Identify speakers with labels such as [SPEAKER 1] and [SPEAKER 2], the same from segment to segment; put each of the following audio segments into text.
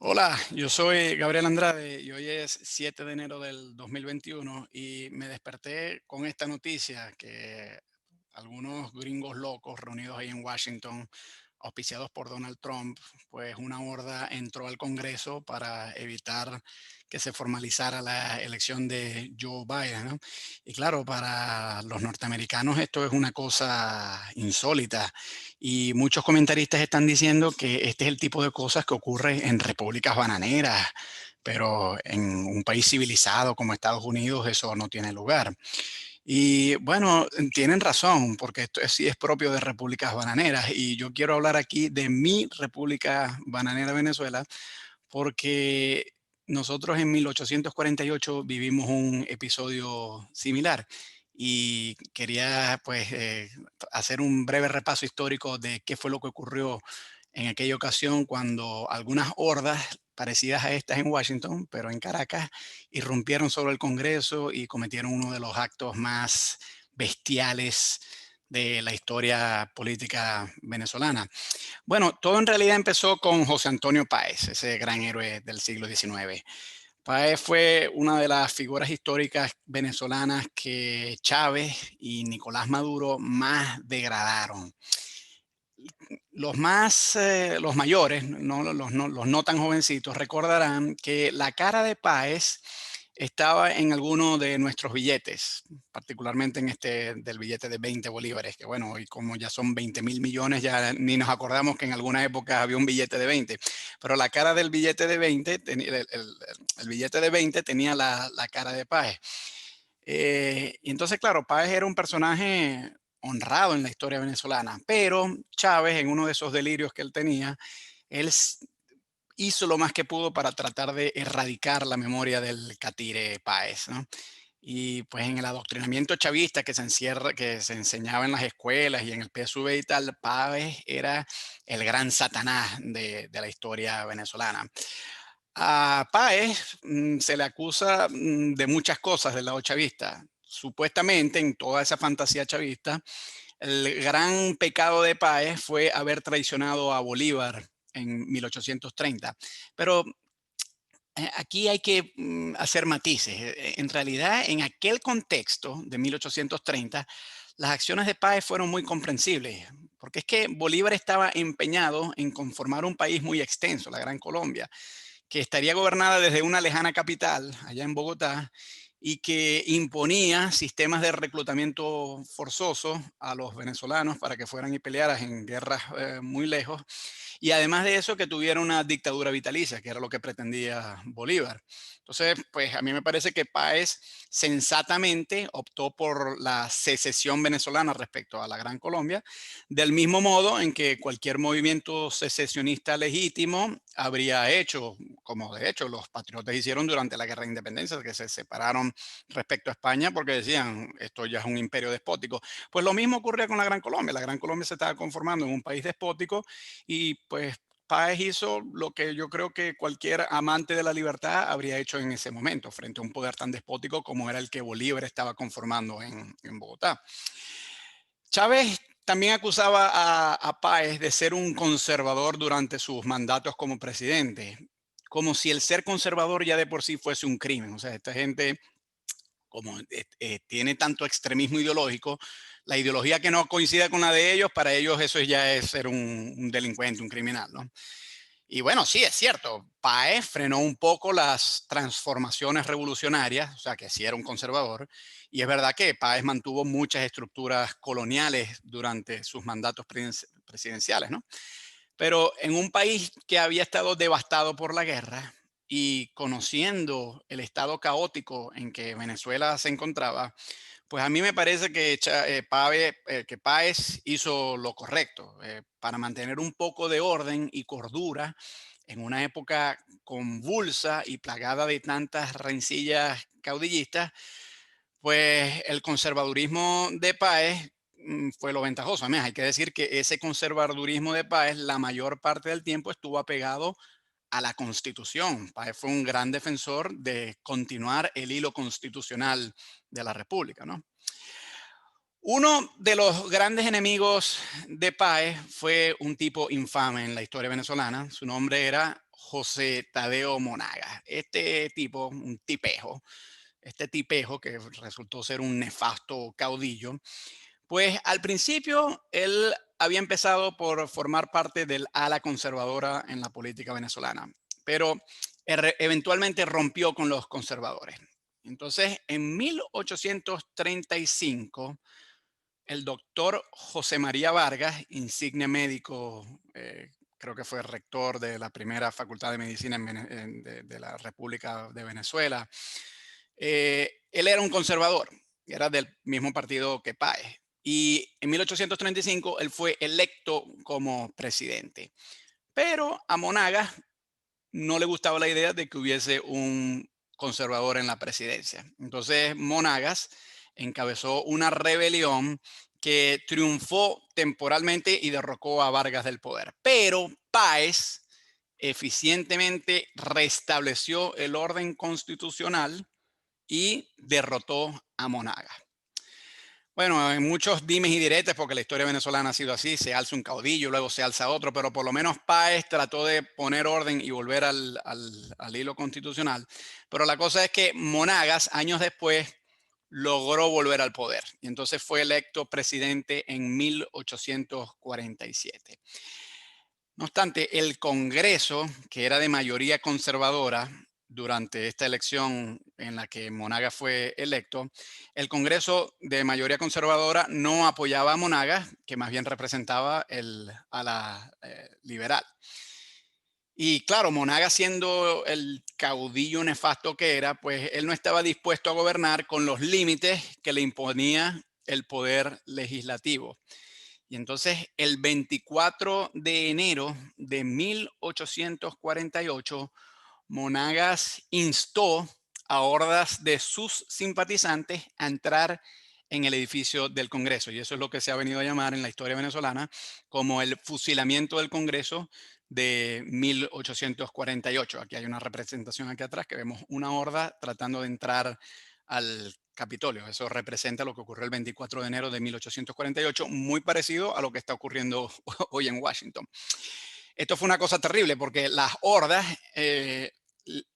[SPEAKER 1] Hola, yo soy Gabriel Andrade y hoy es 7 de enero del 2021 y me desperté con esta noticia que algunos gringos locos reunidos ahí en Washington, auspiciados por Donald Trump, pues una horda entró al Congreso para evitar que se formalizara la elección de Joe Biden, ¿no? Y claro, para los norteamericanos esto es una cosa insólita y muchos comentaristas están diciendo que este es el tipo de cosas que ocurre en repúblicas bananeras, pero en un país civilizado como Estados Unidos eso no tiene lugar. Y bueno, tienen razón, porque sí es propio de repúblicas bananeras. Y yo quiero hablar aquí de mi República Bananera Venezuela, porque nosotros en 1848 vivimos un episodio similar. Y quería pues hacer un breve repaso histórico de qué fue lo que ocurrió en aquella ocasión cuando algunas hordas parecidas a estas en Washington, pero en Caracas, irrumpieron sobre el Congreso y cometieron uno de los actos más bestiales de la historia política venezolana. Bueno, todo en realidad empezó con José Antonio Páez, ese gran héroe del siglo XIX. Páez fue una de las figuras históricas venezolanas que Chávez y Nicolás Maduro más degradaron. Los mayores, los no tan jovencitos, recordarán que la cara de Páez estaba en alguno de nuestros billetes, particularmente en este del billete de 20 bolívares, que bueno, hoy como ya son 20.000 millones, ya ni nos acordamos que en alguna época había un billete de 20, pero la cara del billete de 20, el billete de 20 tenía la cara de Páez. Y entonces, claro, Páez era un personaje honrado en la historia venezolana, pero Chávez, en uno de esos delirios que él tenía, él hizo lo más que pudo para tratar de erradicar la memoria del catire Páez, ¿no? Y pues en el adoctrinamiento chavista que se enseñaba en las escuelas y en el PSV y tal, Páez era el gran Satanás de la historia venezolana. A Páez se le acusa de muchas cosas del lado chavista. Supuestamente, en toda esa fantasía chavista, el gran pecado de Páez fue haber traicionado a Bolívar en 1830. Pero aquí hay que hacer matices. En realidad, en aquel contexto de 1830, las acciones de Páez fueron muy comprensibles, porque es que Bolívar estaba empeñado en conformar un país muy extenso, la Gran Colombia, que estaría gobernada desde una lejana capital, allá en Bogotá, y que imponía sistemas de reclutamiento forzoso a los venezolanos para que fueran y pelearan en guerras muy lejos, y además de eso que tuviera una dictadura vitalicia, que era lo que pretendía Bolívar. Entonces, pues a mí me parece que Páez sensatamente optó por la secesión venezolana respecto a la Gran Colombia, del mismo modo en que cualquier movimiento secesionista legítimo habría hecho, como de hecho los patriotas hicieron durante la Guerra de Independencia, que se separaron respecto a España porque decían, esto ya es un imperio despótico. Pues lo mismo ocurría con la Gran Colombia. La Gran Colombia se estaba conformando en un país despótico y pues Páez hizo lo que yo creo que cualquier amante de la libertad habría hecho en ese momento, frente a un poder tan despótico como era el que Bolívar estaba conformando en Bogotá. Chávez también acusaba a Páez de ser un conservador durante sus mandatos como presidente, como si el ser conservador ya de por sí fuese un crimen. O sea, esta gente como tiene tanto extremismo ideológico, la ideología que no coincida con la de ellos, para ellos eso ya es ser un delincuente, un criminal, ¿no? Y bueno, sí, es cierto, Páez frenó un poco las transformaciones revolucionarias, o sea que sí era un conservador, y es verdad que Páez mantuvo muchas estructuras coloniales durante sus mandatos presidenciales, ¿no? Pero en un país que había estado devastado por la guerra y conociendo el estado caótico en que Venezuela se encontraba, pues a mí me parece que, que Páez hizo lo correcto para mantener un poco de orden y cordura en una época convulsa y plagada de tantas rencillas caudillistas, pues el conservadurismo de Páez fue lo ventajoso. Además, hay que decir que ese conservadurismo de Páez la mayor parte del tiempo estuvo apegado a la Constitución. Páez fue un gran defensor de continuar el hilo constitucional de la República, ¿no? Uno de los grandes enemigos de Páez fue un tipo infame en la historia venezolana. Su nombre era José Tadeo Monagas. Este tipo, un tipejo, este tipejo que resultó ser un nefasto caudillo, pues al principio él había empezado por formar parte del ala conservadora en la política venezolana, pero eventualmente rompió con los conservadores. Entonces, en 1835, el doctor José María Vargas, insigne médico, creo que fue rector de la primera facultad de medicina de la República de Venezuela, él era un conservador, era del mismo partido que Páez. Y en 1835 él fue electo como presidente. Pero a Monagas no le gustaba la idea de que hubiese un conservador en la presidencia. Entonces Monagas encabezó una rebelión que triunfó temporalmente y derrocó a Vargas del poder. Pero Páez eficientemente restableció el orden constitucional y derrotó a Monagas. Bueno, en muchos dimes y diretes, porque la historia venezolana ha sido así, se alza un caudillo, luego se alza otro, pero por lo menos Páez trató de poner orden y volver al hilo constitucional. Pero la cosa es que Monagas, años después, logró volver al poder y entonces fue electo presidente en 1847. No obstante, el Congreso, que era de mayoría conservadora durante esta elección en la que Monagas fue electo, el Congreso de mayoría conservadora no apoyaba a Monagas, que más bien representaba a la liberal. Y claro, Monagas, siendo el caudillo nefasto que era, pues él no estaba dispuesto a gobernar con los límites que le imponía el poder legislativo. Y entonces el 24 de enero de 1848, Monagas instó a hordas de sus simpatizantes a entrar en el edificio del Congreso. Y eso es lo que se ha venido a llamar en la historia venezolana como el fusilamiento del Congreso de 1848. Aquí hay una representación aquí atrás que vemos una horda tratando de entrar al Capitolio. Eso representa lo que ocurrió el 24 de enero de 1848, muy parecido a lo que está ocurriendo hoy en Washington. Esto fue una cosa terrible porque las hordas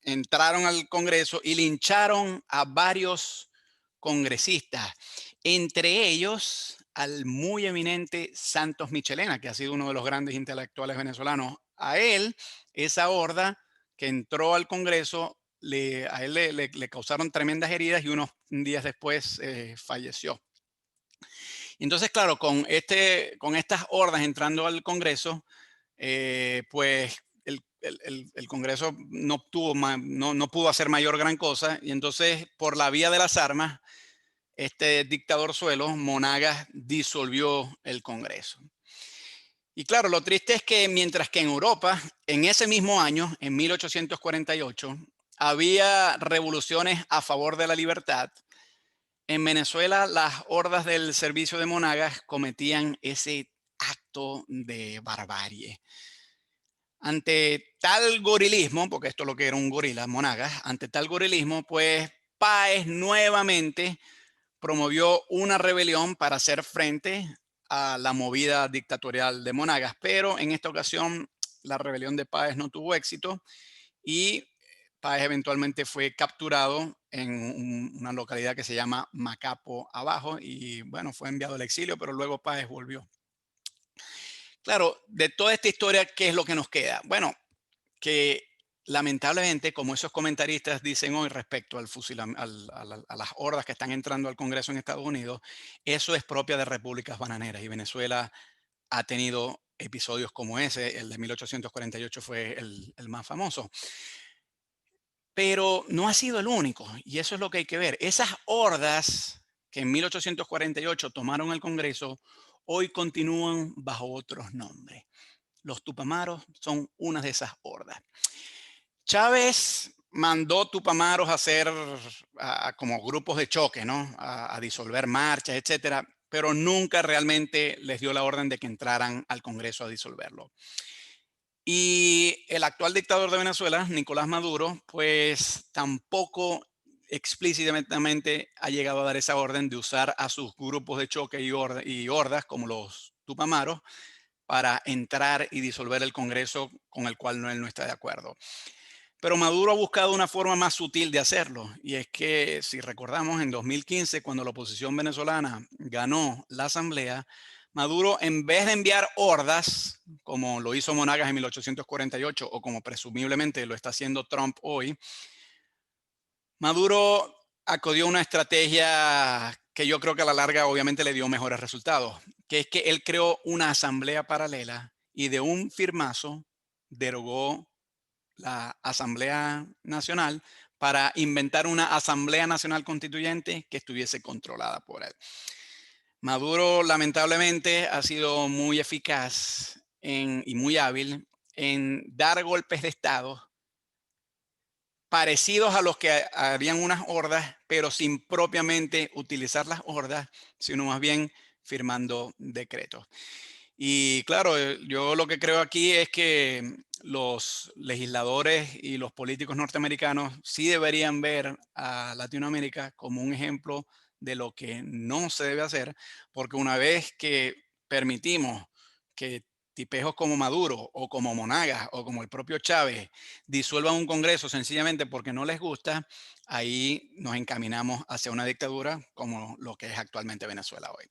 [SPEAKER 1] entraron al Congreso y lincharon a varios congresistas, entre ellos al muy eminente Santos Michelena, que ha sido uno de los grandes intelectuales venezolanos. A él, esa horda que entró al Congreso, a él le causaron tremendas heridas y unos días después falleció. Entonces, claro, con estas hordas entrando al Congreso, pues el Congreso no pudo hacer mayor gran cosa y entonces por la vía de las armas, este dictador suelo, Monagas, disolvió el Congreso. Y claro, lo triste es que mientras que en Europa, en ese mismo año, en 1848, había revoluciones a favor de la libertad, en Venezuela las hordas del servicio de Monagas cometían ese acto de barbarie. Ante tal gorilismo, porque esto es lo que era un gorila, Monagas, ante tal gorilismo, pues Páez nuevamente promovió una rebelión para hacer frente a la movida dictatorial de Monagas, pero en esta ocasión la rebelión de Páez no tuvo éxito y Páez eventualmente fue capturado en una localidad que se llama Macapo Abajo y bueno, fue enviado al exilio, pero luego Páez volvió. Claro, de toda esta historia, ¿qué es lo que nos queda? Bueno, que lamentablemente, como esos comentaristas dicen hoy respecto a las hordas que están entrando al Congreso en Estados Unidos, eso es propia de repúblicas bananeras y Venezuela ha tenido episodios como ese, el de 1848 fue el más famoso. Pero no ha sido el único, y eso es lo que hay que ver. Esas hordas que en 1848 tomaron el Congreso, hoy continúan bajo otros nombres. Los Tupamaros son una de esas hordas. Chávez mandó Tupamaros a hacer como grupos de choque, ¿no? A disolver marchas, etcétera, pero nunca realmente les dio la orden de que entraran al Congreso a disolverlo. Y el actual dictador de Venezuela, Nicolás Maduro, pues tampoco explícitamente ha llegado a dar esa orden de usar a sus grupos de choque y hordas como los Tupamaros para entrar y disolver el Congreso con el cual él no está de acuerdo. Pero Maduro ha buscado una forma más sutil de hacerlo, y es que, si recordamos, en 2015, cuando la oposición venezolana ganó la asamblea, Maduro, en vez de enviar hordas, como lo hizo Monagas en 1848 o como presumiblemente lo está haciendo Trump hoy, Maduro acudió a una estrategia que yo creo que a la larga obviamente le dio mejores resultados, que es que él creó una asamblea paralela y de un firmazo derogó la Asamblea Nacional para inventar una Asamblea Nacional Constituyente que estuviese controlada por él. Maduro, lamentablemente, ha sido muy eficaz y muy hábil en dar golpes de Estado parecidos a los que harían unas hordas, pero sin propiamente utilizar las hordas, sino más bien firmando decretos. Y claro, yo lo que creo aquí es que los legisladores y los políticos norteamericanos sí deberían ver a Latinoamérica como un ejemplo de lo que no se debe hacer, porque una vez que permitimos que tipejos como Maduro o como Monagas o como el propio Chávez disuelvan un Congreso sencillamente porque no les gusta, ahí nos encaminamos hacia una dictadura como lo que es actualmente Venezuela hoy.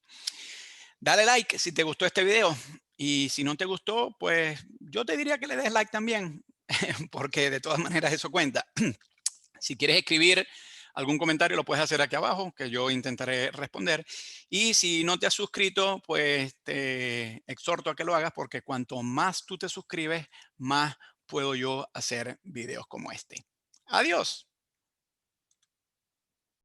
[SPEAKER 1] Dale like si te gustó este video y si no te gustó, pues yo te diría que le des like también, porque de todas maneras eso cuenta. Si quieres escribir algún comentario, lo puedes hacer aquí abajo, que yo intentaré responder. Y si no te has suscrito, pues te exhorto a que lo hagas, porque cuanto más tú te suscribes, más puedo yo hacer videos como este. Adiós.